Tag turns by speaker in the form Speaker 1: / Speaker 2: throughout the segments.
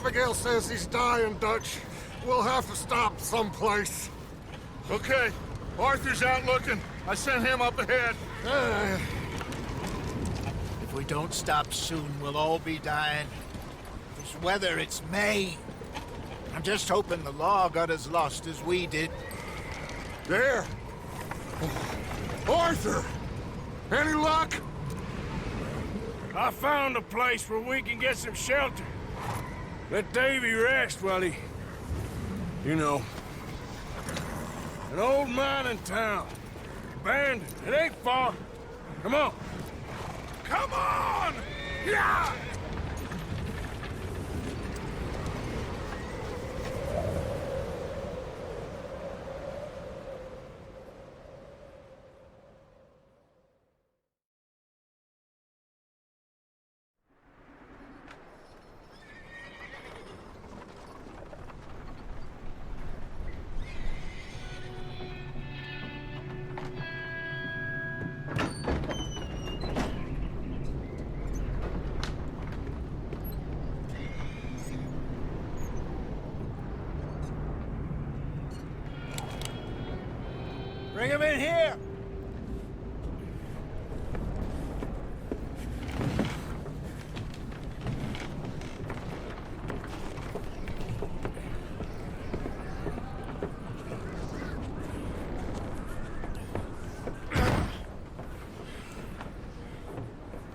Speaker 1: Abigail says he's dying, Dutch. We'll have to stop someplace.
Speaker 2: Okay. Arthur's out looking. I sent him up ahead.
Speaker 3: If we don't stop soon, we'll all be dying. This weather, it's May. I'm just hoping the law got as lost as we did.
Speaker 1: There. Arthur! Any luck?
Speaker 4: I found a place where we can get some shelter. Let Davy rest while he... You know. An old mining town. Abandoned. It ain't far. Come on. Come on! Yeah!
Speaker 3: Bring him in here!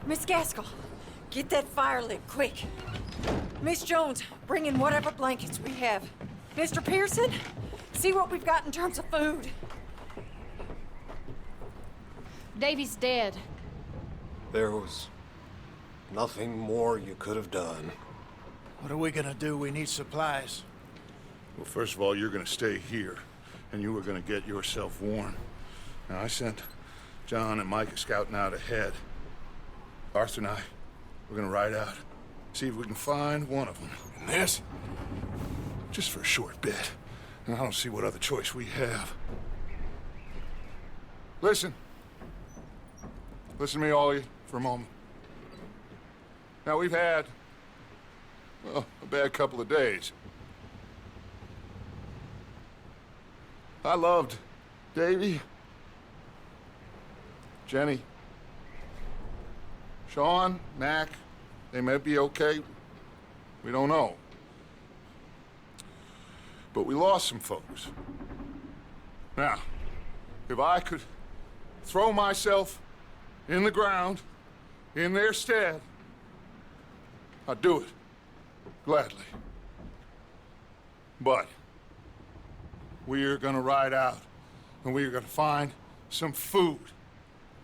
Speaker 5: Miss Gaskell, get that fire lit, quick. Miss Jones, bring in whatever blankets we have. Mr. Pearson, see what we've got in terms of food.
Speaker 6: Davy's dead.
Speaker 1: There was nothing more you could have done.
Speaker 3: What are we gonna do? We need supplies.
Speaker 2: Well, first of all, you're gonna stay here, and you were gonna get yourself warm. Now, I sent John and Micah scouting out ahead. Arthur and I, we're gonna ride out, see if we can find one of them. And this? Just for a short bit. And I don't see what other choice we have. Listen. Listen to me, all of you, for a moment. Now, we've had, well, a bad couple of days. I loved Davy, Jenny, Sean, Mac. They may be okay. We don't know. But we lost some folks. Now, if I could throw myself in the ground, in their stead, I'd do it, gladly. But we are gonna ride out, and we are gonna find some food.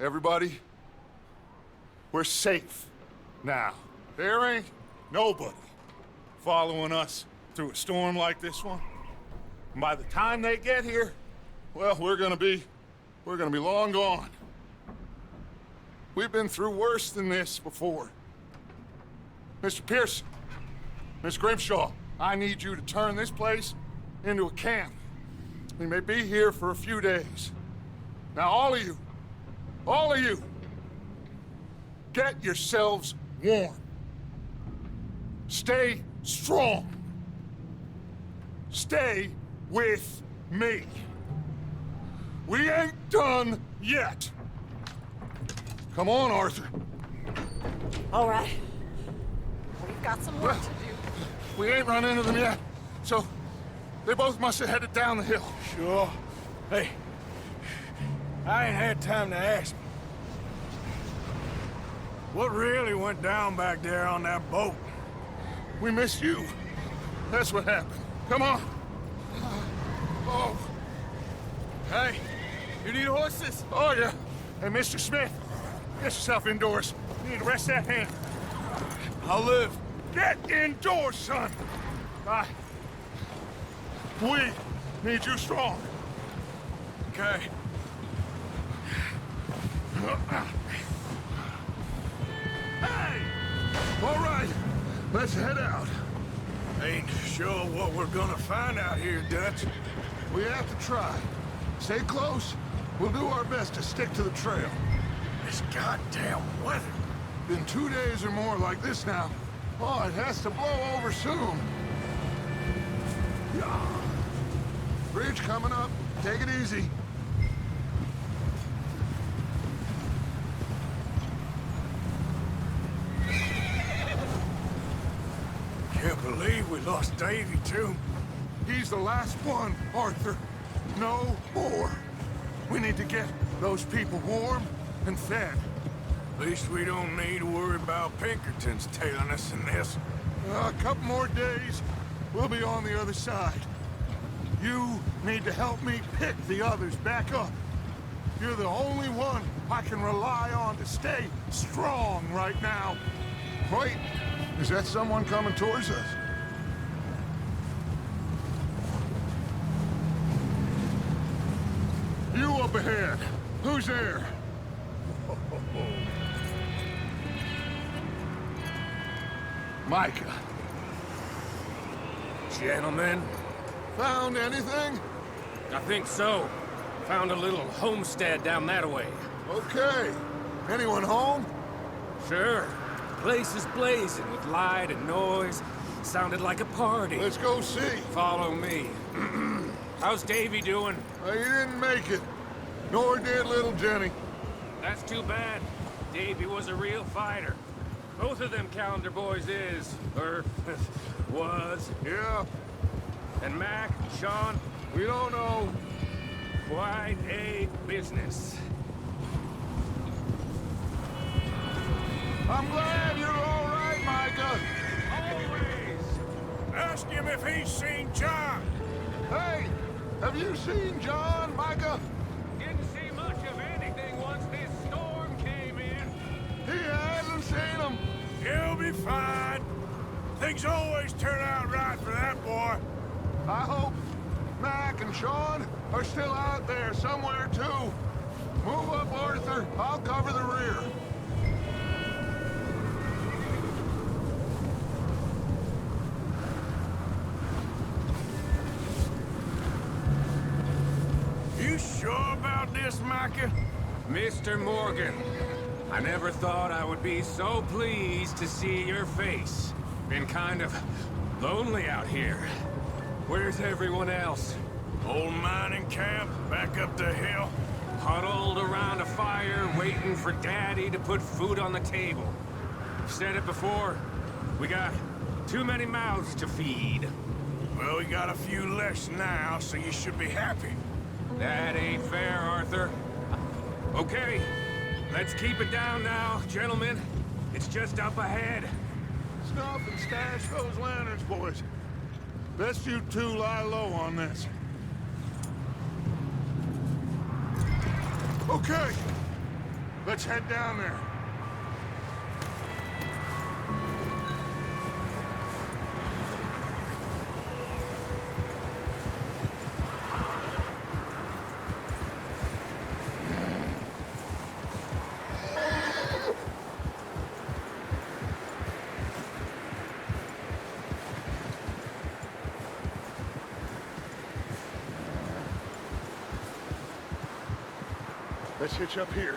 Speaker 2: Everybody, we're safe now. There ain't nobody following us through a storm like this one. And by the time they get here, well, we're gonna be long gone. We've been through worse than this before. Mr. Pearson, Miss Grimshaw, I need you to turn this place into a camp. We may be here for a few days. Now, all of you, get yourselves warm. Stay strong. Stay with me. We ain't done yet. Come on, Arthur.
Speaker 5: All right. We've got some work to do.
Speaker 2: We ain't run into them yet, so they both must have headed down the hill.
Speaker 4: Sure. Hey, I ain't had time to ask. What really went down back there on that boat?
Speaker 2: We missed you. That's what happened. Come on. Oh.
Speaker 4: Hey, you need horses?
Speaker 2: Oh, yeah. Hey, Mr. Smith, get yourself indoors. You need to rest that hand.
Speaker 4: I'll live.
Speaker 2: Get indoors, son. We need you strong.
Speaker 4: Okay.
Speaker 2: Hey! All right, let's head out.
Speaker 4: Ain't sure what we're gonna find out here, Dutch.
Speaker 2: We have to try. Stay close. We'll do our best to stick to the trail.
Speaker 4: This goddamn weather.
Speaker 2: Been 2 days or more like this now. Oh, it has to blow over soon. Yeah. Bridge coming up. Take it easy.
Speaker 4: Can't believe we lost Davy, too.
Speaker 2: He's the last one, Arthur. No more. We need to get those people warm and fed.
Speaker 4: At least we don't need to worry about Pinkertons tailing us in this.
Speaker 2: A couple more days, we'll be on the other side. You need to help me pick the others back up. You're the only one I can rely on to stay strong right now. Wait, is that someone coming towards us? You up ahead. Who's there? Micah.
Speaker 7: Gentlemen,
Speaker 2: Found anything?
Speaker 7: I think so. Found a little homestead down that way.
Speaker 2: Okay. Anyone home?
Speaker 7: Sure. Place is blazing with light and noise. Sounded like a party.
Speaker 2: Let's go see.
Speaker 7: Follow me. How's Davy doing?
Speaker 2: He didn't make it. Nor did little Jenny.
Speaker 7: That's too bad. Davy was a real fighter. Both of them calendar boys is, or was.
Speaker 2: Yeah,
Speaker 7: And Mac, Sean,
Speaker 2: we don't know.
Speaker 7: quite a business.
Speaker 2: I'm glad you're all right, Micah.
Speaker 4: Always! Ask him if he's seen John.
Speaker 2: Hey, have you seen John, Micah?
Speaker 7: Didn't see much of anything once this storm came in.
Speaker 2: He hasn't seen him.
Speaker 4: He'll be fine. Things always turn out right for that boy.
Speaker 2: I hope Mac and Sean are still out there somewhere, too. Move up, Arthur. I'll cover the rear.
Speaker 4: You sure about this, Micah?
Speaker 7: Mr. Morgan, I never thought I would be so pleased to see your face. Been kind of lonely out here. Where's everyone else?
Speaker 4: Old mining camp, back up the hill.
Speaker 7: Huddled around a fire, waiting for Daddy to put food on the table. Said it before, we got too many mouths to feed.
Speaker 4: Well, we got a few less now, so you should be happy.
Speaker 7: That ain't fair, Arthur. Okay, let's keep it down now, gentlemen. It's just up ahead.
Speaker 2: Snuff and stash those lanterns, boys. Best you two lie low on this. Okay, let's head down there. Let's hitch up here.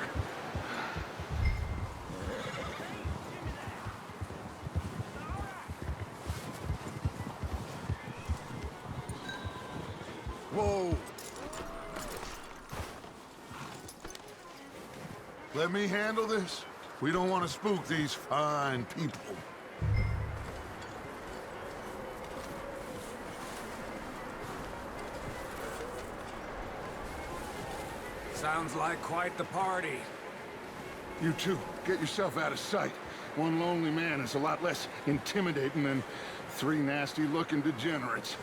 Speaker 2: Whoa. Let me handle this. We don't want to spook these fine people.
Speaker 7: Sounds like quite the party.
Speaker 2: You two, get yourself out of sight. One lonely man is a lot less intimidating than three nasty-looking degenerates.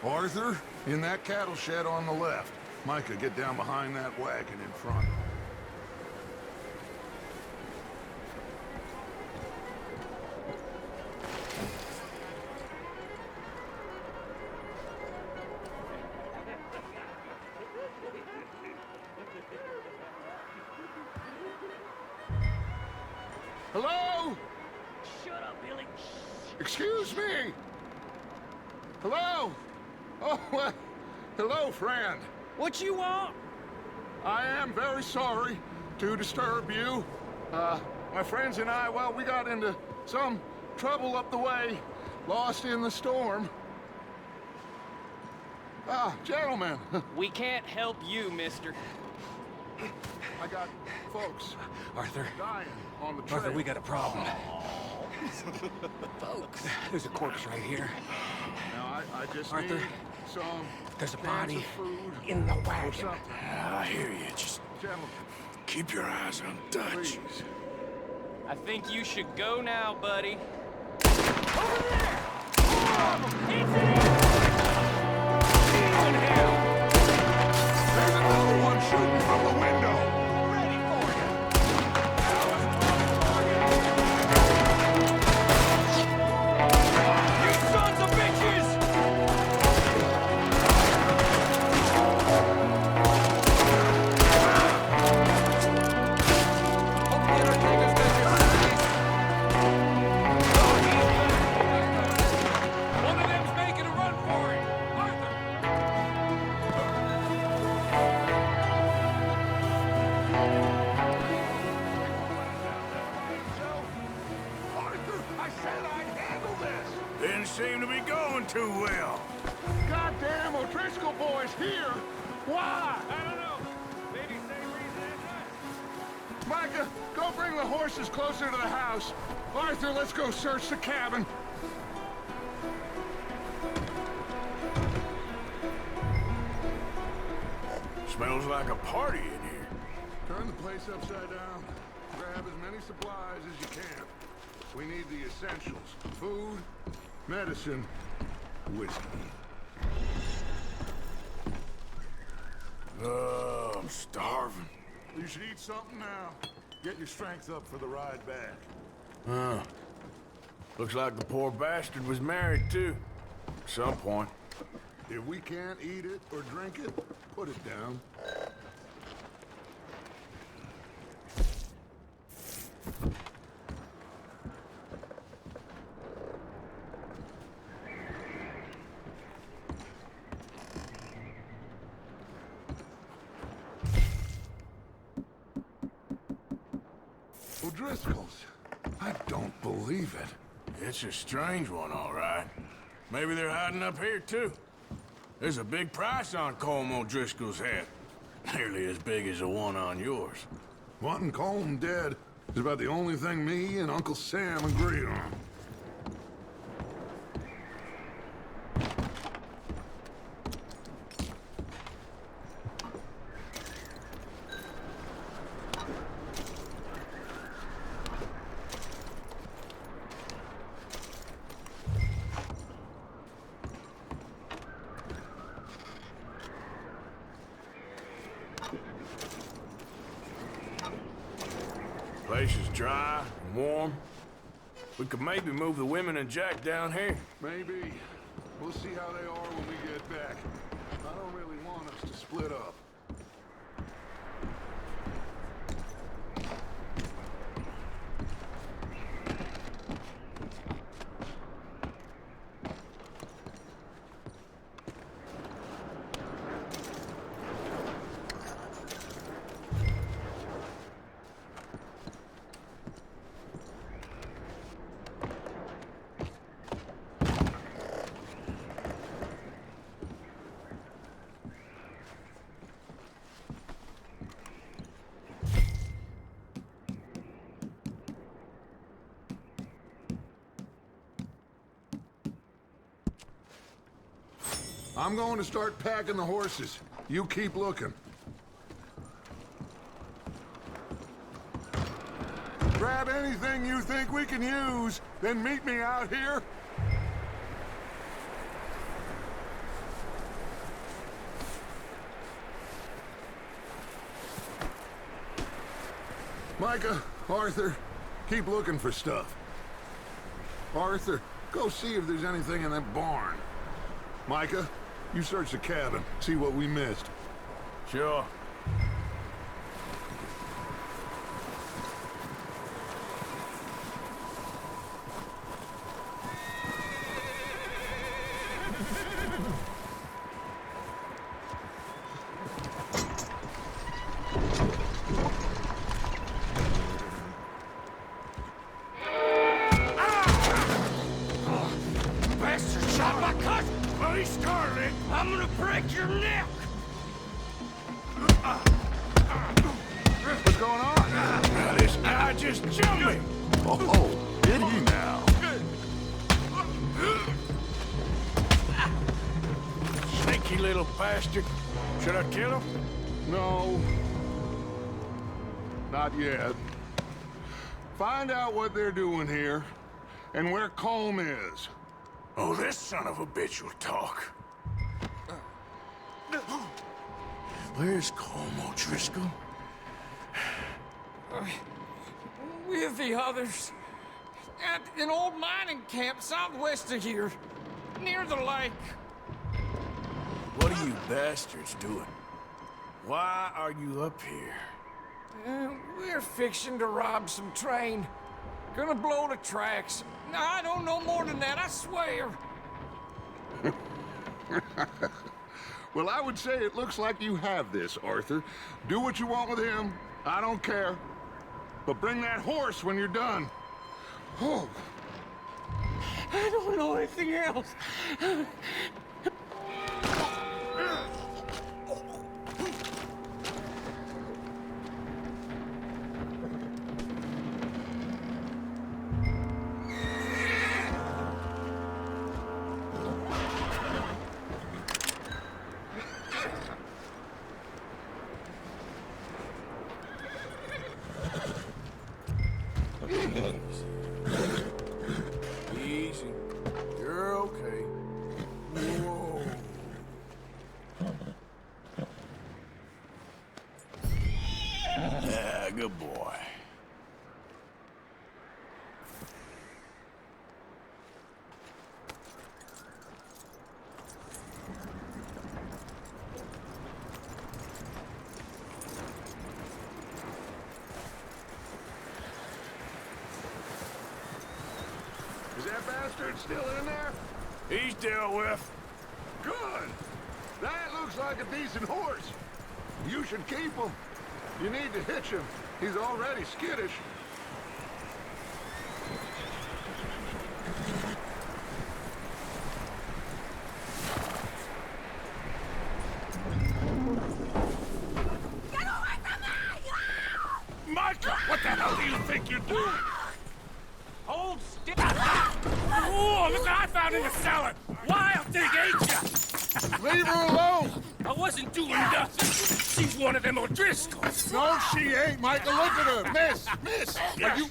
Speaker 2: Arthur, in that cattle shed on the left. Micah, get down behind that wagon in front. Hello?
Speaker 8: Shut up, Billy.
Speaker 2: Excuse me? Hello? Oh, hello, friend.
Speaker 8: What you want?
Speaker 2: I am very sorry to disturb you. My friends and I, well, we got into some trouble up the way, lost in the storm. Ah, gentlemen.
Speaker 9: We can't help you, mister.
Speaker 2: I got folks
Speaker 7: Arthur,
Speaker 2: dying on the trail.
Speaker 7: Arthur, we got a problem. Folks, there's a corpse right here.
Speaker 2: Now, I just
Speaker 7: Arthur,
Speaker 2: need some
Speaker 7: there's a
Speaker 2: cans
Speaker 7: body
Speaker 2: of food
Speaker 7: in the
Speaker 2: or
Speaker 7: wagon.
Speaker 2: something.
Speaker 4: I hear you. Just
Speaker 2: Gentlemen,
Speaker 4: keep your eyes on Dutch.
Speaker 2: please.
Speaker 9: I think you should go now, buddy.
Speaker 2: There's another one shooting from the window.
Speaker 9: Ready for you. You sons of bitches! One of them's making a run for it. Arthur!
Speaker 2: Arthur, I said I'd handle this.
Speaker 4: Didn't seem to be going too well.
Speaker 2: Goddamn O'Driscoll boys here. Why?
Speaker 9: I don't know. Maybe same reason as us.
Speaker 2: Micah, go bring the horses closer to the house. Arthur, let's go search the cabin.
Speaker 4: Smells like a party in here.
Speaker 2: Turn the place upside down. Grab as many supplies as you can. We need the essentials. Food, medicine, whiskey.
Speaker 4: I'm starving.
Speaker 2: You should eat something now. Get your strength up for the ride back.
Speaker 4: Looks like the poor bastard was married too. At some point.
Speaker 2: If we can't eat it or drink it, put it down. O'Driscoll's. I don't believe it.
Speaker 4: It's a strange one, all right. Maybe they're hiding up here too. There's a big price on Colm O'Driscoll's head. Nearly as big as the one on yours.
Speaker 2: Wanting Colm dead is about the only thing me and Uncle Sam agree on.
Speaker 4: Place is dry and warm. We could maybe move the women and Jack down here.
Speaker 2: Maybe. We'll see how they are when we get back. I don't really want us to split up. I'm going to start packing the horses. You keep looking. Grab anything you think we can use, then meet me out here. Micah, Arthur, keep looking for stuff. Arthur, go see if there's anything in that barn. Micah, you search the cabin, see what we missed.
Speaker 4: Sure. just jumped me!
Speaker 2: Oh, did he now?
Speaker 4: Sneaky little bastard. Should I kill him?
Speaker 2: No. Not yet. Find out what they're doing here, and where Colm is.
Speaker 4: Oh, this son of a bitch will talk. Where's Colm O'Driscoll?
Speaker 9: With the others. At an old mining camp southwest of here. Near the lake.
Speaker 4: What are you bastards doing? Why are you up here?
Speaker 9: We're fixing to rob some train. Gonna blow the tracks. I don't know more than that, I swear.
Speaker 2: Well, I would say it looks like you have this, Arthur. Do what you want with him. I don't care. But bring that horse when you're done. Oh.
Speaker 9: I don't know anything else.
Speaker 4: Easy. You're okay. Whoa. Yeah, good boy.
Speaker 2: Is that bastard still in there?
Speaker 4: He's dealt with.
Speaker 2: Good. That looks like a decent horse. You should keep him. You need to hitch him. He's already skittish.
Speaker 8: Get away from me!
Speaker 4: Micah, what the hell do you think you're doing?
Speaker 9: Hold still.
Speaker 4: Oh, look what I found in the cellar! Wild thing, ain't ya?
Speaker 2: Leave her alone!
Speaker 4: I wasn't doing nothing. She's one of them O'Driscolls.
Speaker 2: No, she ain't, Michael. Look at her. Miss, are you...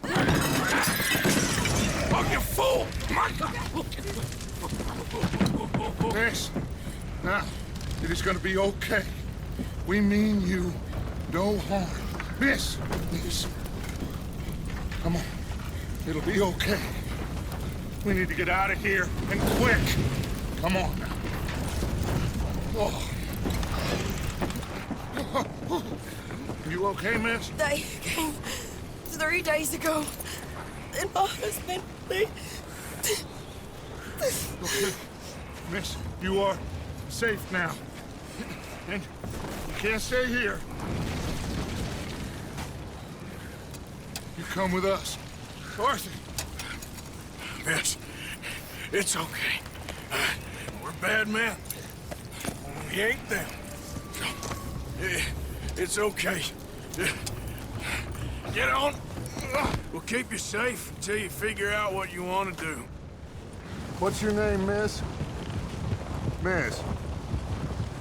Speaker 4: Oh, you fool! Micah!
Speaker 2: Miss, now, it is gonna be okay. We mean you no harm. Miss, come on. It'll be okay. We need to get out of here, and quick. Come on now. Oh. You okay, miss?
Speaker 10: They came 3 days ago. And my husband, they...
Speaker 2: Okay. Miss, you are safe now. And you can't stay here. You come with us. Arthur.
Speaker 4: Miss, it's okay. We're bad men. We ain't them. It's okay. Get on. We'll keep you safe until you figure out what you want to do.
Speaker 2: What's your name, miss? Miss.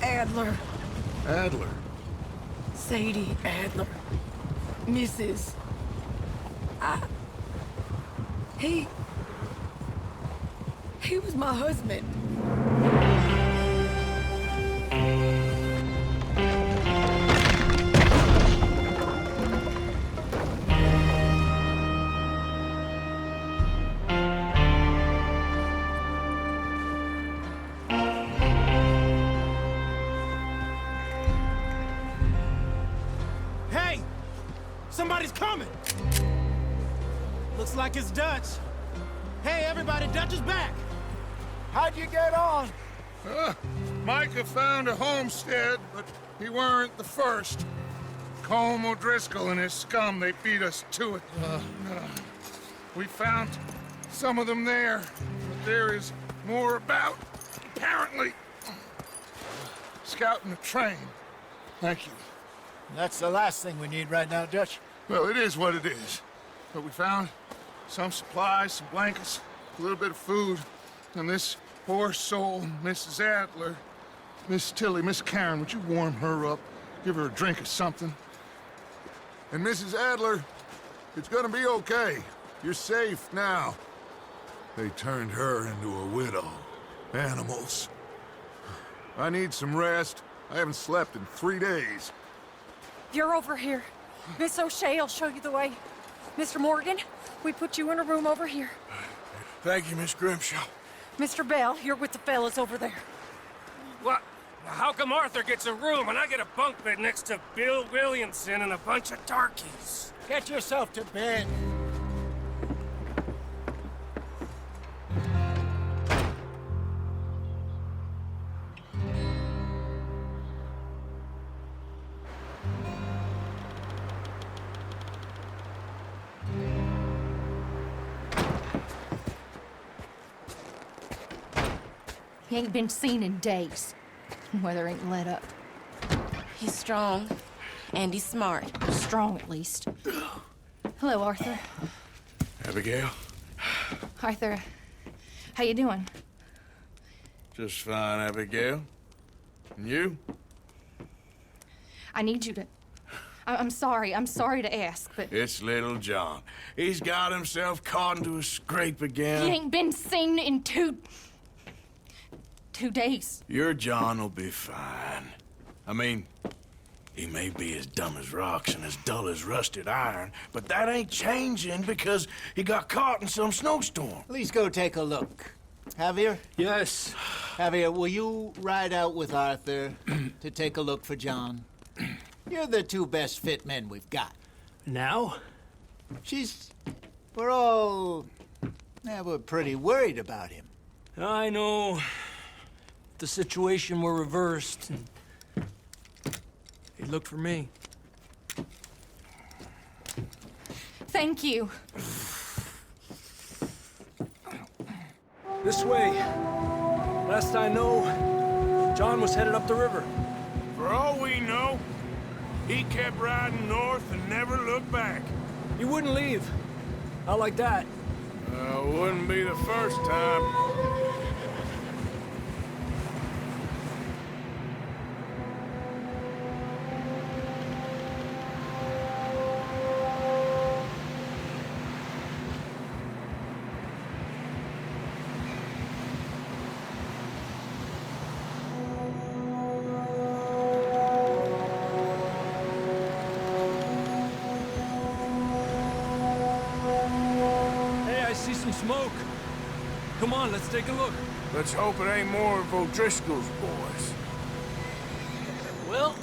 Speaker 10: Adler.
Speaker 2: Adler.
Speaker 10: Sadie Adler. Mrs. He was my husband.
Speaker 11: Hey! Somebody's coming! Looks like it's Dutch. Hey, everybody, Dutch is back!
Speaker 3: How'd you get on?
Speaker 2: Micah found a homestead, but he weren't the first. Colm O'Driscoll and his scum, they beat us to it. We found some of them there, but there is more about, apparently. Scouting the train. Thank you.
Speaker 3: That's the last thing we need right now, Dutch.
Speaker 2: Well, it is what it is. But we found some supplies, some blankets, a little bit of food, and this poor soul, Mrs. Adler, Miss Tilly, Miss Karen, would you warm her up? Give her a drink or something? And Mrs. Adler, it's gonna be okay. You're safe now. They turned her into a widow. Animals. I need some rest. I haven't slept in 3 days.
Speaker 5: You're over here. Miss O'Shea will show you the way. Mr. Morgan, we put you in a room over here.
Speaker 4: Thank you, Miss Grimshaw.
Speaker 5: Mr. Bell, you're with the fellas over there.
Speaker 12: What? How come Arthur gets a room and I get a bunk bed next to Bill Williamson and a bunch of darkies?
Speaker 3: Get yourself to bed.
Speaker 6: He ain't been seen in days. Weather ain't let up.
Speaker 10: He's strong, and he's smart.
Speaker 6: Strong, at least. Hello, Arthur.
Speaker 4: Abigail?
Speaker 6: Arthur, how you doing?
Speaker 4: Just fine, Abigail. And you?
Speaker 6: I need you to... I'm sorry to ask, but...
Speaker 4: It's little John. He's got himself caught into a scrape again.
Speaker 6: He ain't been seen in 2 days.
Speaker 4: Your John will be fine. I mean, he may be as dumb as rocks and as dull as rusted iron, but that ain't changing because he got caught in some snowstorm.
Speaker 3: Please go take a look. Javier?
Speaker 11: Yes.
Speaker 3: Javier, will you ride out with Arthur to take a look for John? You're the 2 best fit men we've got.
Speaker 11: Now?
Speaker 3: We're pretty worried about him.
Speaker 11: I know. The situation were reversed, and he looked for me.
Speaker 6: Thank you.
Speaker 11: This way. Last I know, John was headed up the river.
Speaker 4: For all we know, he kept riding north and never looked back.
Speaker 11: He wouldn't leave. Not like that.
Speaker 4: Wouldn't be the first time.
Speaker 11: Smoke. Come on, let's take a look.
Speaker 4: Let's hope it ain't more of O'Driscoll's boys.
Speaker 11: Well,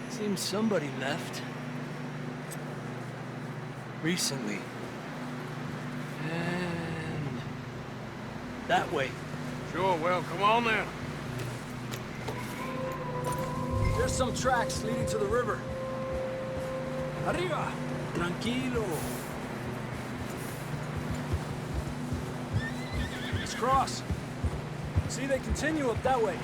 Speaker 11: seems somebody left. Recently. And that way.
Speaker 4: Sure, well, come on then.
Speaker 11: There's some tracks leading to the river. Arriba! Tranquilo. Let's cross. See, they continue up that way.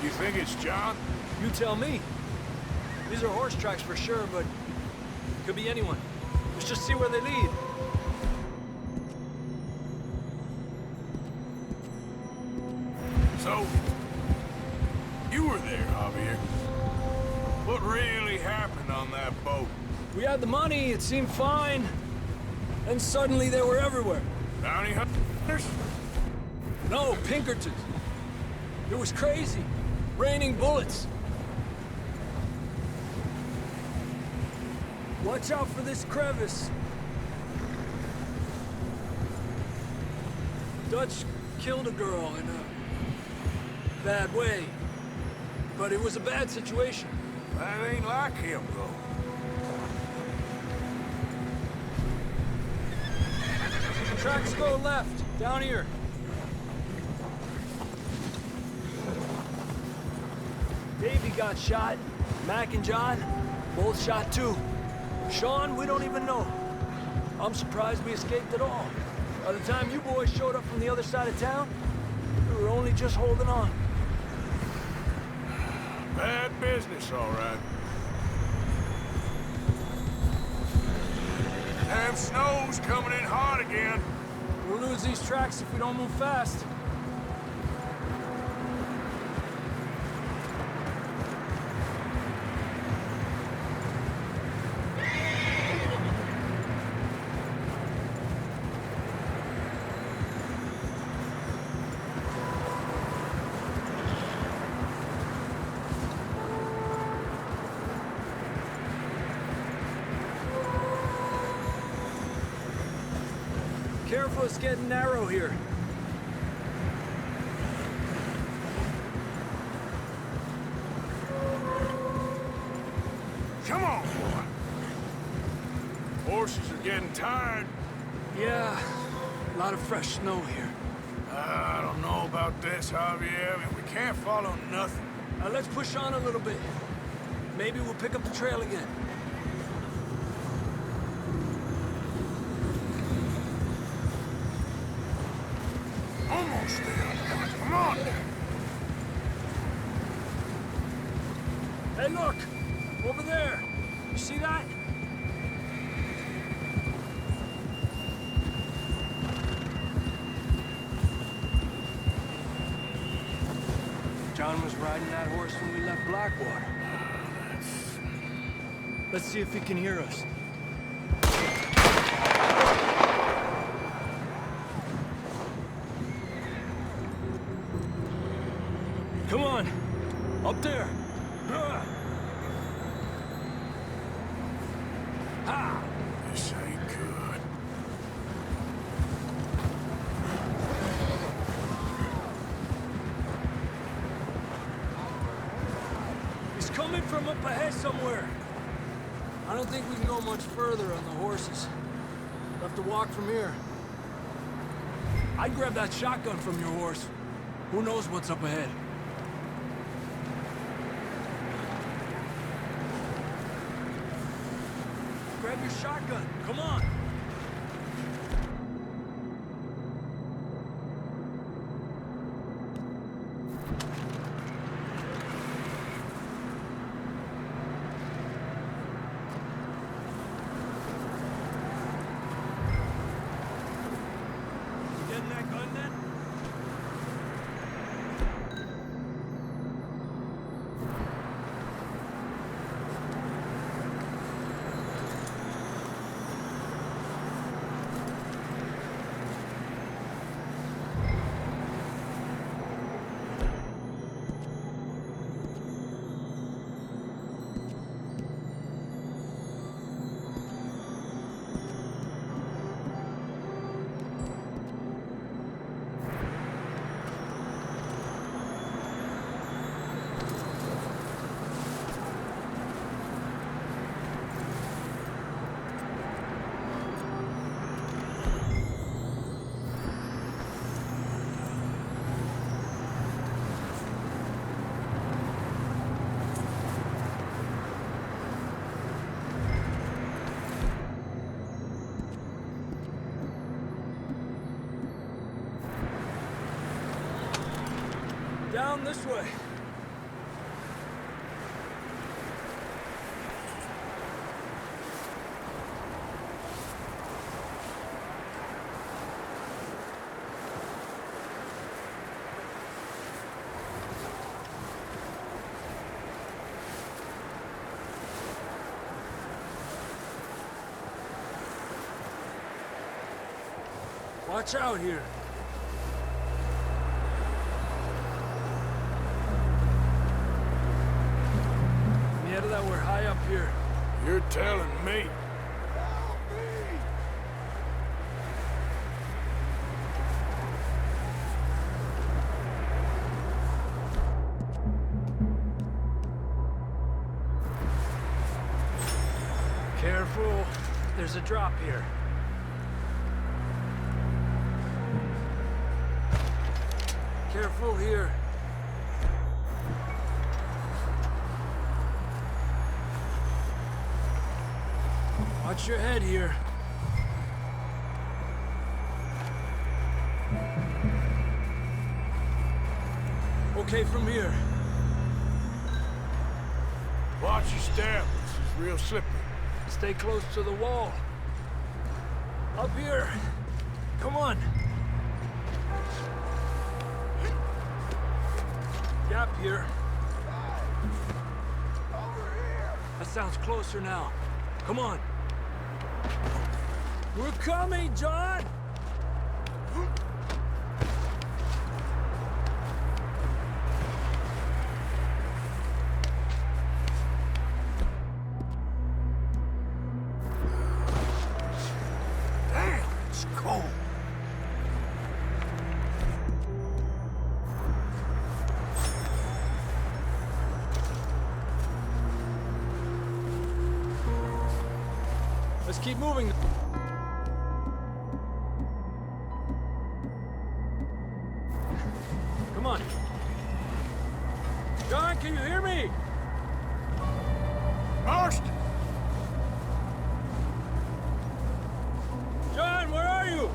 Speaker 4: You think it's John?
Speaker 11: You tell me. These are horse tracks for sure, but it could be anyone. Let's just see where they lead.
Speaker 4: So, you were there, Javier. What really happened on that boat?
Speaker 11: We had the money, it seemed fine. Then suddenly they were everywhere.
Speaker 4: Bounty hunters?
Speaker 11: No, Pinkertons. It was crazy. Raining bullets. Watch out for this crevice. Dutch killed a girl in a bad way. But it was a bad situation.
Speaker 4: That ain't like him, though.
Speaker 11: Tracks go left, down here. Davey got shot. Mac and John, both shot too. Sean, we don't even know. I'm surprised we escaped at all. By the time you boys showed up from the other side of town, we were only just holding on.
Speaker 4: Bad business, all right. Damn snow's coming in hard again.
Speaker 11: We'll lose these tracks if we don't move fast. Careful, it's getting narrow here.
Speaker 4: Come on, boy. Horses are getting tired.
Speaker 11: Yeah, a lot of fresh snow here.
Speaker 4: I don't know about this, Javier. I mean, we can't follow nothing.
Speaker 11: Let's push on a little bit. Maybe we'll pick up the trail again.
Speaker 4: Almost there. Come on.
Speaker 11: Hey, look! Over there! You see that? John was riding that horse when we left Blackwater. Let's see if he can hear us. Come on! Up there! Ha!
Speaker 4: This ain't good.
Speaker 11: He's coming from up ahead somewhere. I don't think we can go much further on the horses. We'll have to walk from here. I'd grab that shotgun from your horse. Who knows what's up ahead? Grab your shotgun. Come on. You getting that gun then? Down this way. Watch out here. That we're high up here.
Speaker 4: You're telling me.
Speaker 11: Careful. There's a drop here. Careful here. Watch your head here. Okay, from here.
Speaker 4: Watch your step. This is real slippery.
Speaker 11: Stay close to the wall. Up here. Come on. Gap here. That sounds closer now. Come on. We're coming, John!
Speaker 4: Damn, it's cold.
Speaker 11: Let's keep moving. Come on. John, can you hear me?
Speaker 4: Marston!
Speaker 11: John, where are you?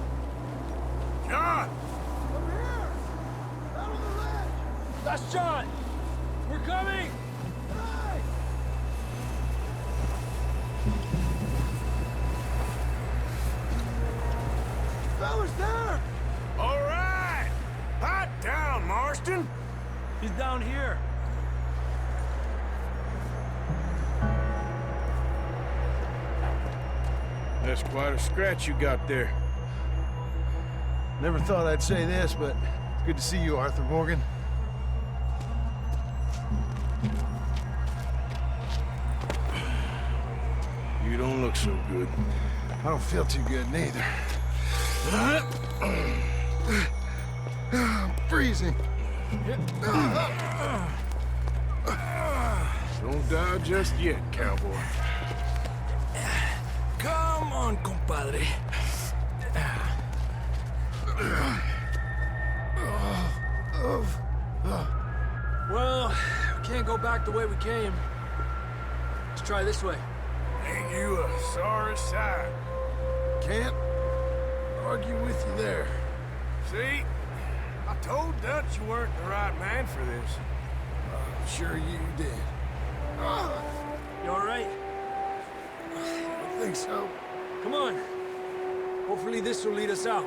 Speaker 4: John!
Speaker 11: Over here! Out on the ledge! That's John! We're coming! Hey! Fella's there!
Speaker 4: All right! Pipe down, Marston!
Speaker 11: He's down here.
Speaker 4: That's quite a scratch you got there.
Speaker 13: Never thought I'd say this, but it's good to see you, Arthur Morgan.
Speaker 4: You don't look so good.
Speaker 13: I don't feel too good, neither. I'm freezing.
Speaker 4: Don't die just yet, cowboy.
Speaker 11: Come on, compadre. Well, we can't go back the way we came. Let's try this way.
Speaker 4: Ain't you a sorry sight?
Speaker 13: Can't argue with you there.
Speaker 4: See? I told Dutch you weren't the right man for this.
Speaker 13: I'm sure you did.
Speaker 11: You all right?
Speaker 13: I think so.
Speaker 11: Come on. Hopefully this will lead us out.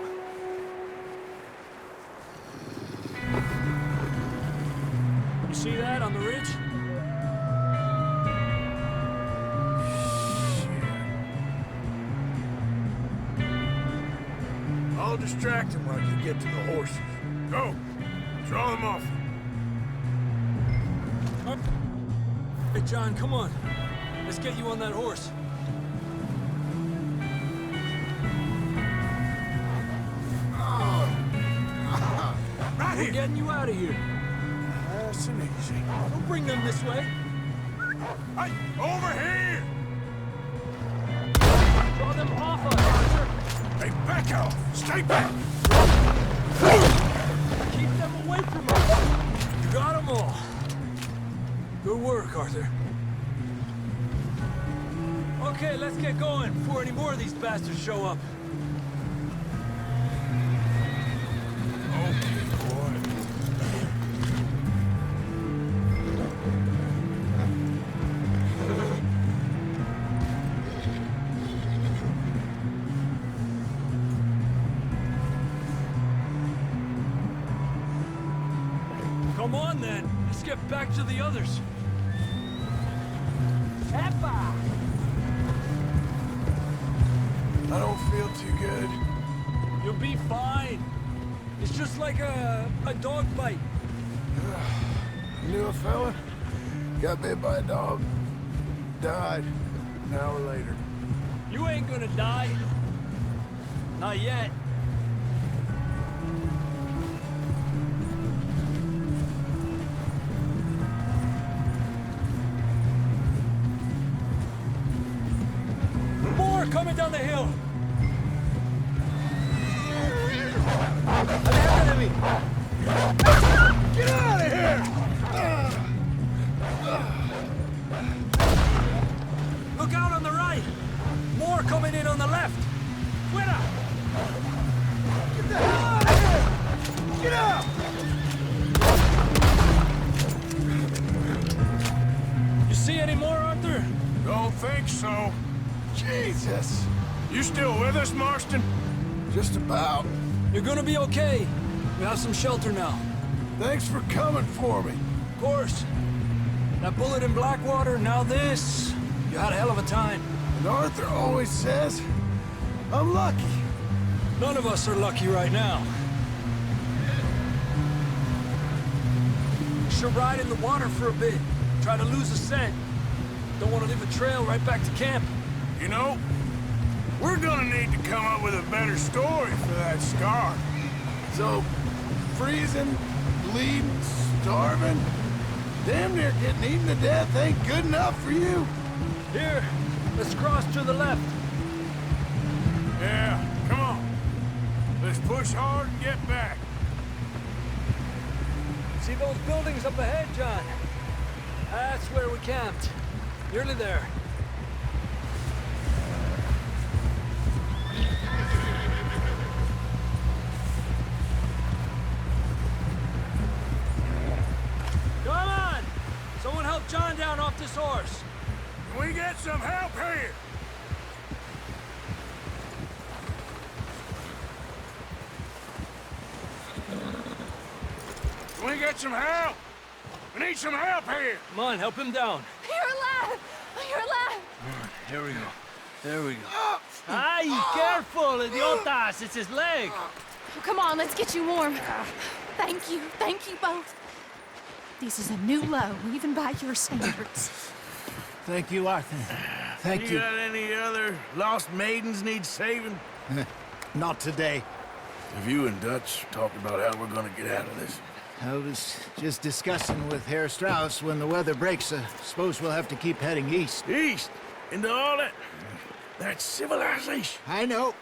Speaker 11: You see that on the ridge?
Speaker 4: I'll distract him while you get to the horses. Go! Draw them off.
Speaker 11: Hey, John, come on. Let's get you on that horse.
Speaker 4: Right
Speaker 11: We're
Speaker 4: here!
Speaker 11: getting you out of here.
Speaker 4: Nice and easy.
Speaker 11: Don't bring them this way.
Speaker 4: Hey, over here!
Speaker 11: Draw them off us, Arthur.
Speaker 4: Hey, back off! Stay back!
Speaker 11: Keep them away from us. You got them all. Good work, Arthur. Okay, let's get going before any more of these bastards show up.
Speaker 4: Okay, boy.
Speaker 11: Come on, then. Let's get back to the others. Peppa!
Speaker 13: I don't feel too good.
Speaker 11: You'll be fine. It's just like a dog bite.
Speaker 13: Knew a fella, got bit by a dog, died an hour later.
Speaker 11: You ain't gonna die. Not yet. More coming down the hill.
Speaker 13: An enemy! Get out of here!
Speaker 11: Look out on the right. More coming in on the left. Fuera!
Speaker 13: Get the hell out of here! Get out!
Speaker 11: You see any more
Speaker 4: think so.
Speaker 13: Jesus!
Speaker 4: You still with us, Marston?
Speaker 13: Just about.
Speaker 11: You're gonna be okay. We have some shelter now.
Speaker 13: Thanks for coming for me.
Speaker 11: Of course. That bullet in Blackwater, now this. You had a hell of a time.
Speaker 13: And Arthur always says, I'm lucky.
Speaker 11: None of us are lucky right now. Should ride in the water for a bit. Try to lose a scent. Don't want to leave a trail right back to camp.
Speaker 4: You know, we're gonna need to come up with a better story for that scar.
Speaker 13: So, freezing, bleeding, starving, damn near getting eaten to death ain't good enough for you.
Speaker 11: Here, let's cross to the left.
Speaker 4: Yeah, come on. Let's push hard and get back.
Speaker 11: See those buildings up ahead, John? That's where we camped. Nearly there. Come on! Someone help John down off this horse.
Speaker 4: Can we get some help here? Can we get some help? We need some help here.
Speaker 11: Come on, help him down.
Speaker 8: You're alive! You're alive!
Speaker 11: Here we go. There we go. Ay, careful, idiotas! It's his leg.
Speaker 6: Oh, come on, let's get you warm. Thank you both. This is a new low, even by your standards.
Speaker 3: Thank you, Arthur. Thank you.
Speaker 4: You got any other lost maidens need saving?
Speaker 3: Not today.
Speaker 13: Have you and Dutch talked about how we're gonna get out of this?
Speaker 3: I was just discussing with Herr Strauss when the weather breaks. Suppose we'll have to keep heading east.
Speaker 4: East? Into all that civilization?
Speaker 3: I know.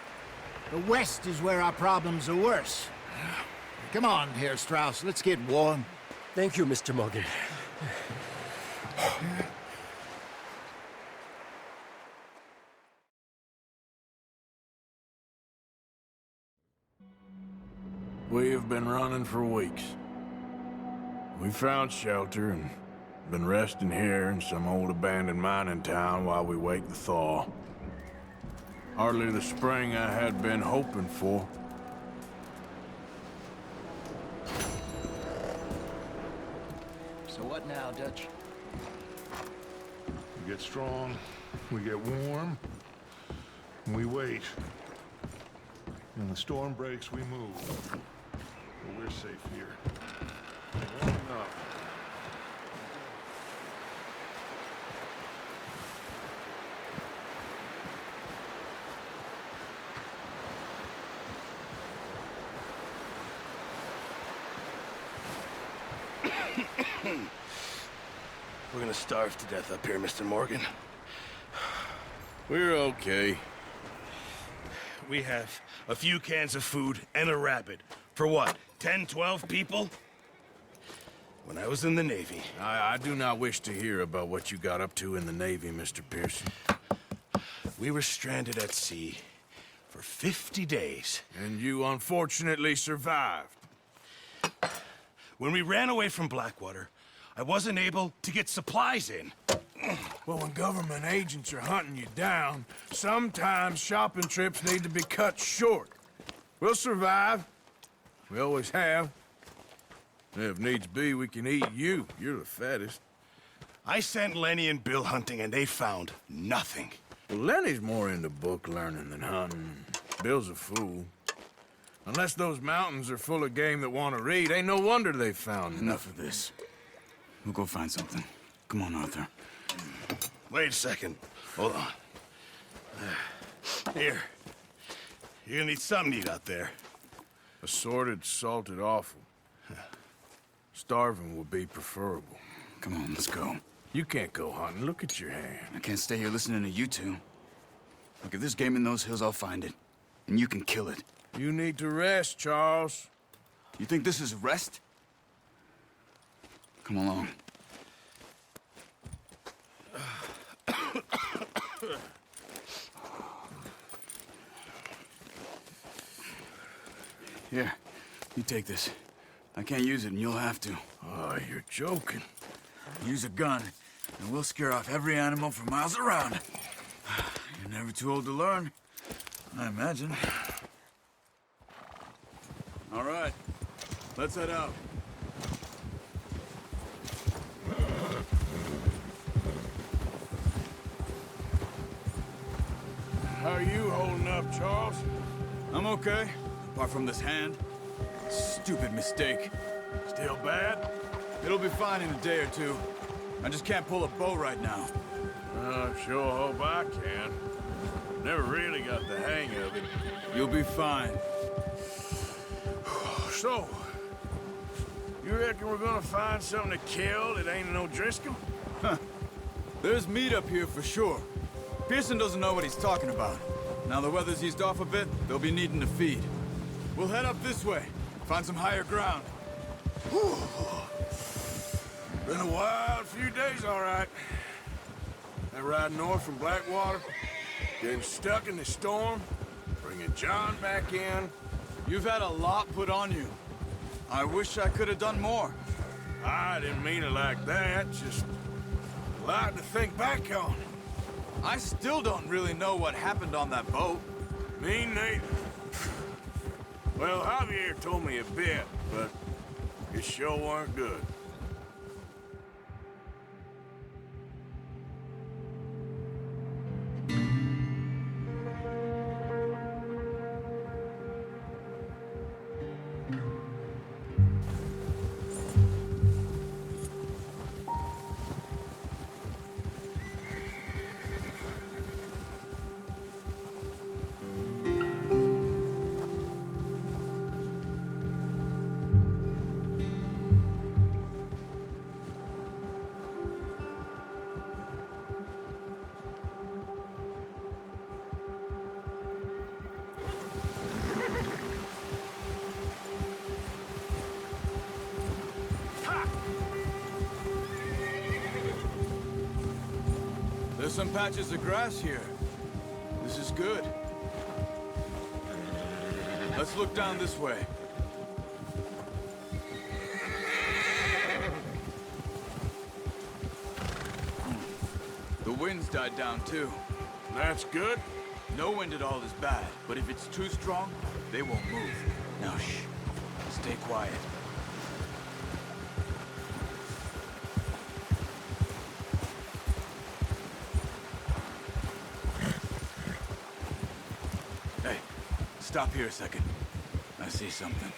Speaker 3: The west is where our problems are worse. Come on, Herr Strauss, let's get warm.
Speaker 11: Thank you, Mr. Morgan.
Speaker 13: We have been running for weeks. We found shelter and been resting here in some old abandoned mining town while we wait the thaw. Hardly the spring I had been hoping for.
Speaker 11: So what now, Dutch?
Speaker 2: We get strong, we get warm, and we wait. When the storm breaks, we move. But we're safe here. Warm enough.
Speaker 14: We're gonna starve to death up here, Mr. Morgan.
Speaker 13: We're okay.
Speaker 14: We have a few cans of food and a rabbit. For what, 10, 12 people? When I was in the Navy...
Speaker 13: I do not wish to hear about what you got up to in the Navy, Mr. Pearson.
Speaker 14: We were stranded at sea for 50 days.
Speaker 13: And you unfortunately survived.
Speaker 14: When we ran away from Blackwater, I wasn't able to get supplies in.
Speaker 4: Well, when government agents are hunting you down, sometimes shopping trips need to be cut short. We'll survive. We always have.
Speaker 13: If needs be, we can eat you. You're the fattest.
Speaker 14: I sent Lenny and Bill hunting, and they found nothing.
Speaker 13: Well, Lenny's more into book learning than hunting. Bill's a fool. Unless those mountains are full of game that want to read, ain't no wonder they found
Speaker 15: Enough of this. We'll go find something. Come on, Arthur.
Speaker 14: Wait a second. Hold on. Here. You're gonna need something to eat out there.
Speaker 13: Assorted, salted offal. Starving would be preferable.
Speaker 15: Come on, let's go.
Speaker 13: You can't go hunting. Look at your hand.
Speaker 15: I can't stay here listening to you two. Look, if there's game in those hills, I'll find it. And you can kill it.
Speaker 13: You need to rest, Charles.
Speaker 15: You think this is rest? Come along. Here, you take this. I can't use it, and you'll have to.
Speaker 13: Oh, you're joking.
Speaker 15: Use a gun, and we'll scare off every animal for miles around. You're never too old to learn, I imagine. All right, let's head out.
Speaker 13: How are you holding up, Charles?
Speaker 15: I'm okay, apart from this hand. Stupid mistake.
Speaker 13: Still bad?
Speaker 15: It'll be fine in a day or two. I just can't pull a bow right now.
Speaker 13: I sure hope I can. Never really got the hang of it.
Speaker 15: You'll be fine.
Speaker 13: So, you reckon we're gonna find something to kill that ain't no Driscoll?
Speaker 15: Huh. There's meat up here for sure. Pearson doesn't know what he's talking about. Now the weather's eased off a bit, they'll be needing to feed. We'll head up this way, find some higher ground.
Speaker 13: Whew. Been a wild few days, all right. That ride north from Blackwater, getting stuck in the storm, bringing John back in.
Speaker 15: You've had a lot put on you. I wish I could have done more.
Speaker 13: I didn't mean it like that, just a lot to think back on.
Speaker 15: I still don't really know what happened on that boat.
Speaker 13: Me neither. Well, Javier told me a bit, but it sure weren't good.
Speaker 15: There's some patches of grass here. This is good. Let's look down this way. The wind's died down too.
Speaker 13: That's good.
Speaker 15: No wind at all is bad, but if it's too strong, they won't move. Now shh. Stay quiet. Hey, stop here a second. I see something.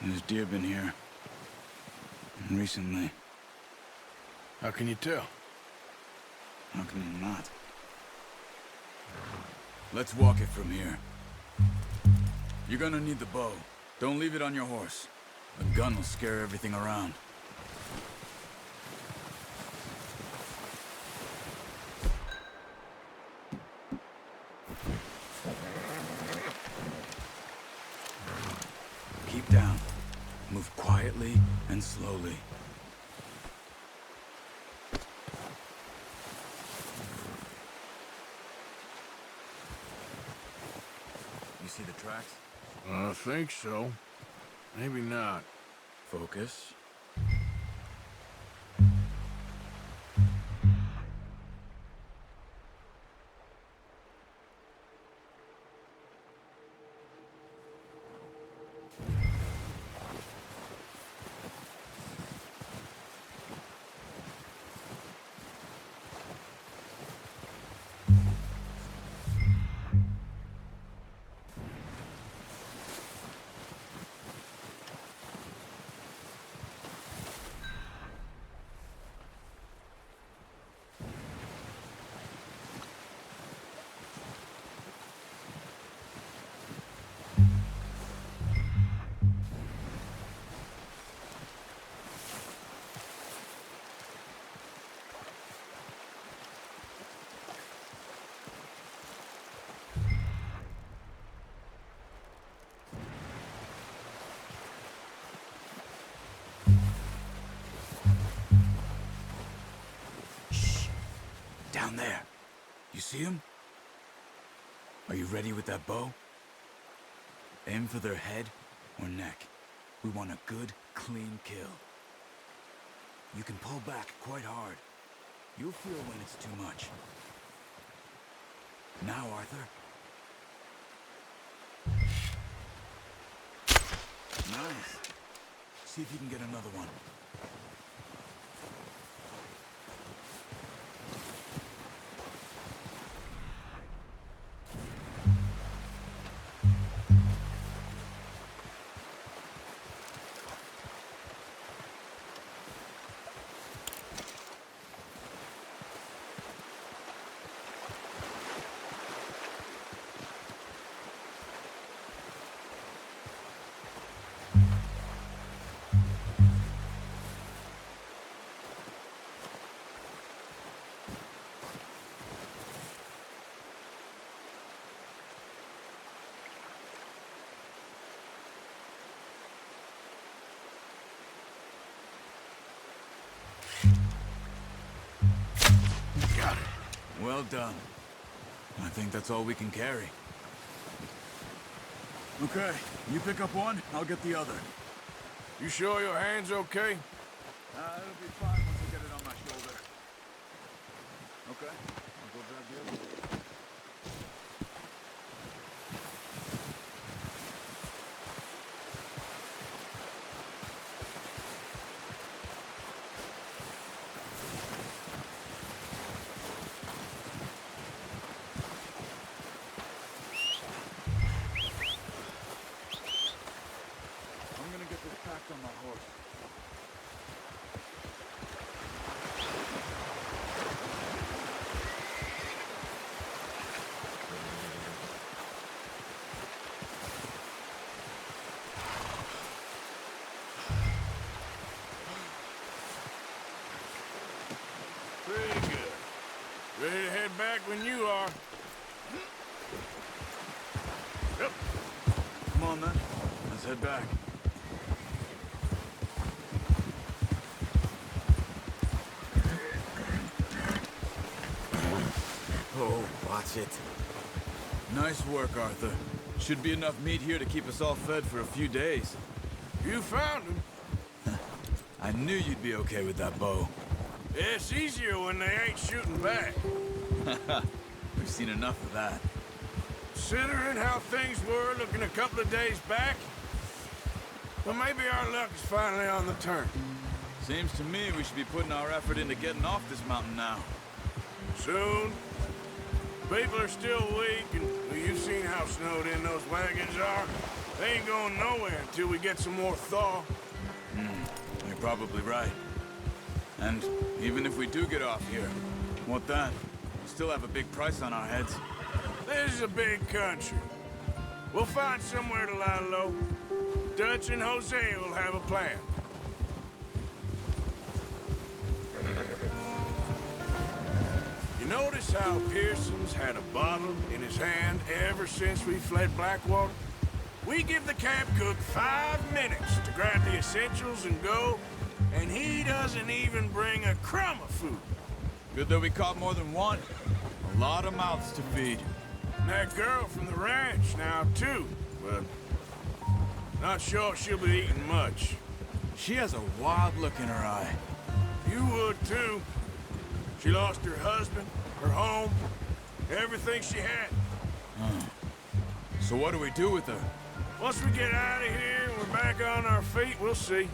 Speaker 15: There's deer been here. Recently.
Speaker 13: How can you tell?
Speaker 15: How can you not? Let's walk it from here. You're gonna need the bow. Don't leave it on your horse. A gun will scare everything around. Keep down. Move quietly and slowly. You see the tracks?
Speaker 13: I think so. Maybe not.
Speaker 15: Focus. Down there. You see him? Are you ready with that bow? Aim for their head or neck. We want a good, clean kill. You can pull back quite hard. You'll feel when it's too much. Now, Arthur. Nice. See if you can get another one.
Speaker 2: Got it.
Speaker 15: Well done. I think that's all we can carry. Okay, you pick up one, I'll get the other.
Speaker 4: You sure your hand's okay?
Speaker 15: It'll be fine once I get it on my shoulder. Okay, I'll go grab the other. I'm gonna get this packed on my horse.
Speaker 4: Pretty good. Ready to head back when you are. Yep.
Speaker 15: Come on, then. Let's head back.
Speaker 16: Oh, watch it.
Speaker 15: Nice work, Arthur. Should be enough meat here to keep us all fed for a few days.
Speaker 4: You found him.
Speaker 15: I knew you'd be okay with that bow.
Speaker 4: It's easier when they ain't shooting back.
Speaker 15: We've seen enough of that.
Speaker 4: Considering how things were looking a couple of days back, well, maybe our luck is finally on the turn.
Speaker 15: Seems to me we should be putting our effort into getting off this mountain now.
Speaker 4: Soon. People are still weak, and well, you've seen how snowed in those wagons are. They ain't going nowhere until we get some more thaw.
Speaker 15: You're probably right. And even if we do get off here, what then? We still have a big price on our heads.
Speaker 4: This is a big country. We'll find somewhere to lie low. Dutch and Jose will have a plan. You notice how Pearson's had a bottle in his hand ever since we fled Blackwater? We give the camp cook 5 minutes to grab the essentials and go, and he doesn't even bring a crumb of food.
Speaker 15: Good that we caught more than one. A lot of mouths to feed.
Speaker 4: And that girl from the ranch now, too, but not sure she'll be eating much.
Speaker 15: She has a wild look in her eye.
Speaker 4: You would, too. She lost her husband, her home, everything she had.
Speaker 15: So what do we do with her?
Speaker 4: Once we get out of here and we're back on our feet, we'll see.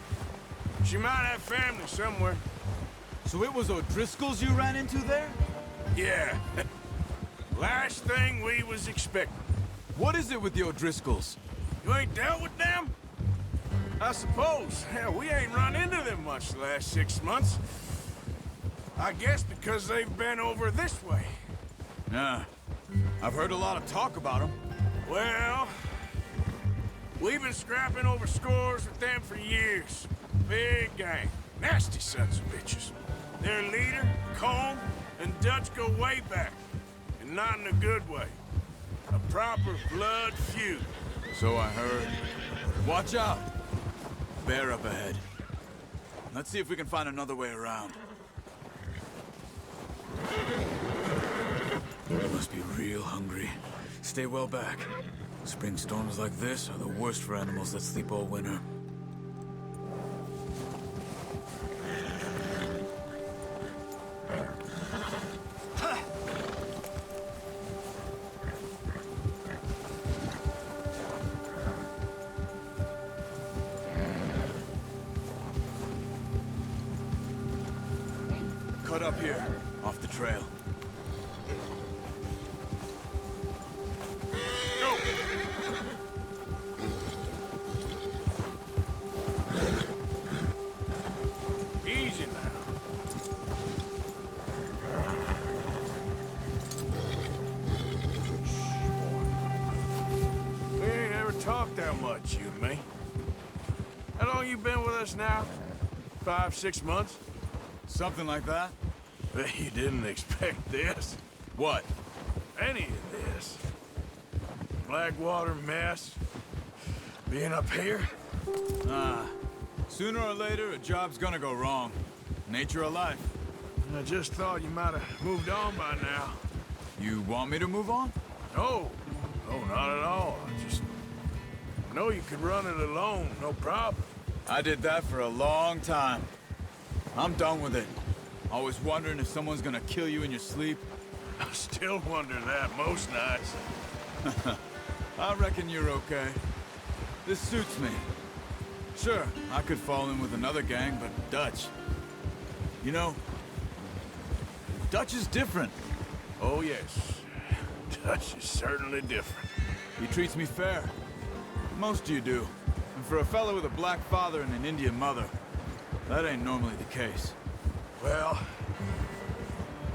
Speaker 4: She might have family somewhere.
Speaker 15: So it was O'Driscoll's you ran into there?
Speaker 4: Yeah. Last thing we was expecting.
Speaker 15: What is it with the O'Driscolls?
Speaker 4: You ain't dealt with them? I suppose. Hell, we ain't run into them much the last 6 months. I guess because they've been over this way.
Speaker 15: Nah. I've heard a lot of talk about them.
Speaker 4: Well, we've been scrapping over scores with them for years. Big gang. Nasty sons of bitches. Their leader, Combe, and Dutch go way back. And not in a good way. A proper blood feud.
Speaker 15: So I heard. Watch out! Bear up ahead. Let's see if we can find another way around. must be real hungry. Stay well back. Spring storms like this are the worst for animals that sleep all winter. Cut up here, off the trail.
Speaker 4: Easy now. We ain't ever talked that much, you and me. How long you been with us now? 5, 6 months?
Speaker 15: Something like that?
Speaker 4: Bet you didn't expect this.
Speaker 15: What?
Speaker 4: Any of this. Blackwater mess. Being up here.
Speaker 15: Sooner or later, a job's gonna go wrong. Nature of life.
Speaker 4: I just thought you might have moved on by now.
Speaker 15: You want me to move on?
Speaker 4: No. No, not at all. I know you could run it alone, no problem.
Speaker 15: I did that for a long time. I'm done with it. Always wondering if someone's gonna kill you in your sleep.
Speaker 4: I still wonder that most nights.
Speaker 15: I reckon you're okay. This suits me. Sure, I could fall in with another gang, but Dutch... You know, Dutch is different.
Speaker 4: Oh, yes. Dutch is certainly different.
Speaker 15: He treats me fair. Most of you do. And for a fellow with a black father and an Indian mother, that ain't normally the case.
Speaker 4: Well,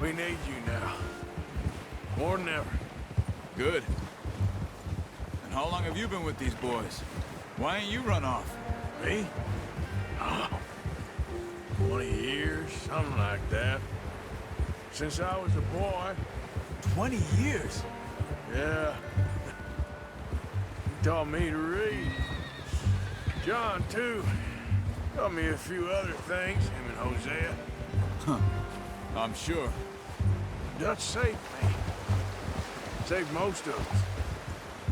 Speaker 4: we need you now. More than ever.
Speaker 15: Good. And how long have you been with these boys? Why ain't you run off?
Speaker 4: Me? Oh, 20 years, something like that. Since I was a boy.
Speaker 15: 20 years?
Speaker 4: Yeah. He taught me to read. John, too. Taught me a few other things, him and Hosea.
Speaker 15: Huh. I'm sure.
Speaker 4: Dutch saved me. Saved most of us.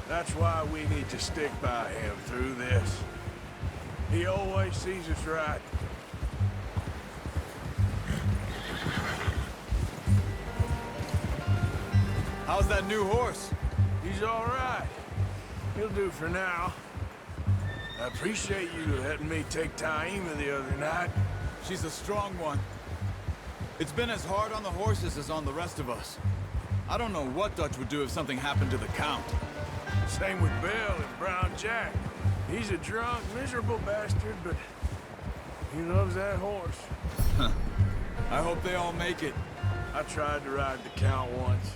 Speaker 4: That's why we need to stick by him through this. He always sees us right.
Speaker 15: How's that new horse?
Speaker 4: He's all right. He'll do for now. I appreciate you letting me take Taima the other night.
Speaker 15: She's a strong one. It's been as hard on the horses as on the rest of us. I don't know what Dutch would do if something happened to the Count.
Speaker 4: Same with Bill and Brown Jack. He's a drunk, miserable bastard, but he loves that horse.
Speaker 15: I hope they all make it.
Speaker 4: I tried to ride the Count once.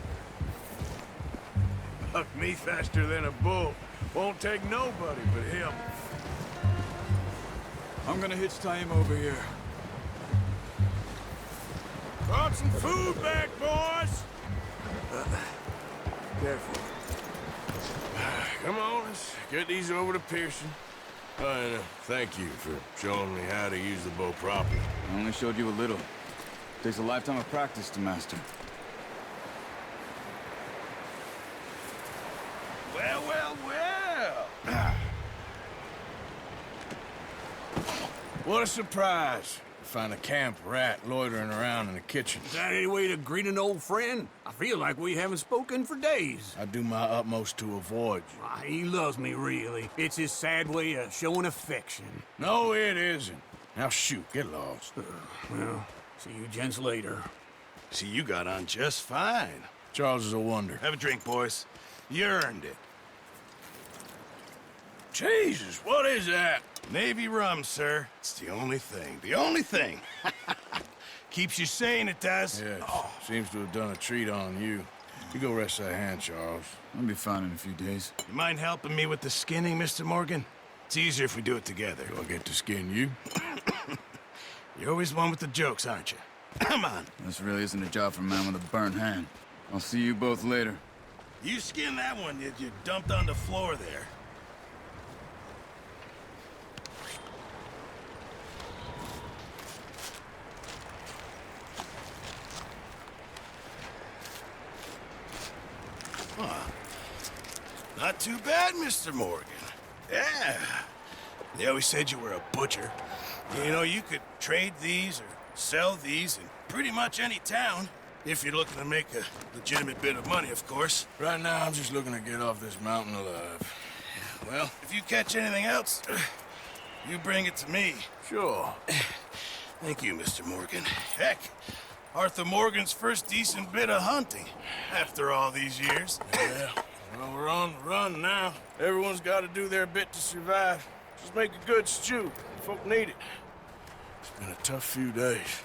Speaker 4: Bucked me faster than a bull. Won't take nobody but him.
Speaker 15: I'm gonna hitch Taima over here.
Speaker 4: Brought some food back, boys! Careful. Come on, let's get these over to Pearson.
Speaker 13: And thank you for showing me how to use the bow properly.
Speaker 15: I only showed you a little. Takes a lifetime of practice to master.
Speaker 4: Well, well, well! What a surprise. Find a camp rat loitering around in the kitchen.
Speaker 12: Is that any way to greet an old friend? I feel like we haven't spoken for days.
Speaker 4: I do my utmost to avoid you.
Speaker 12: He loves me, really. It's his sad way of showing affection.
Speaker 4: No, it isn't. Now shoot, get lost.
Speaker 12: Well, see you gents later.
Speaker 14: See, you got on just fine.
Speaker 4: Charles is a wonder.
Speaker 14: Have a drink, boys. You earned it.
Speaker 4: Jesus, what is that?
Speaker 14: Navy rum, sir. It's the only thing. The only thing. Keeps you sane, it does.
Speaker 4: Yes, seems to have done a treat on you. You go rest that hand, Charles.
Speaker 15: I'll be fine in a few days.
Speaker 14: You mind helping me with the skinning, Mr. Morgan? It's easier if we do it together.
Speaker 4: Do I get to skin you?
Speaker 14: You're always one with the jokes, aren't you? Come on.
Speaker 15: This really isn't a job for a man with a burnt hand. I'll see you both later.
Speaker 14: You skin that one you dumped on the floor there. Not too bad, Mr. Morgan. Yeah. They always said you were a butcher. You know, you could trade these or sell these in pretty much any town. If you're looking to make a legitimate bit of money, of course.
Speaker 13: Right now, I'm just looking to get off this mountain alive.
Speaker 14: Well, if you catch anything else, you bring it to me.
Speaker 13: Sure.
Speaker 14: Thank you, Mr. Morgan. Heck, Arthur Morgan's first decent bit of hunting after all these years.
Speaker 13: Yeah, well, we're on the run now. Everyone's got to do their bit to survive. Just make a good stew. Folk need it. It's been a tough few days.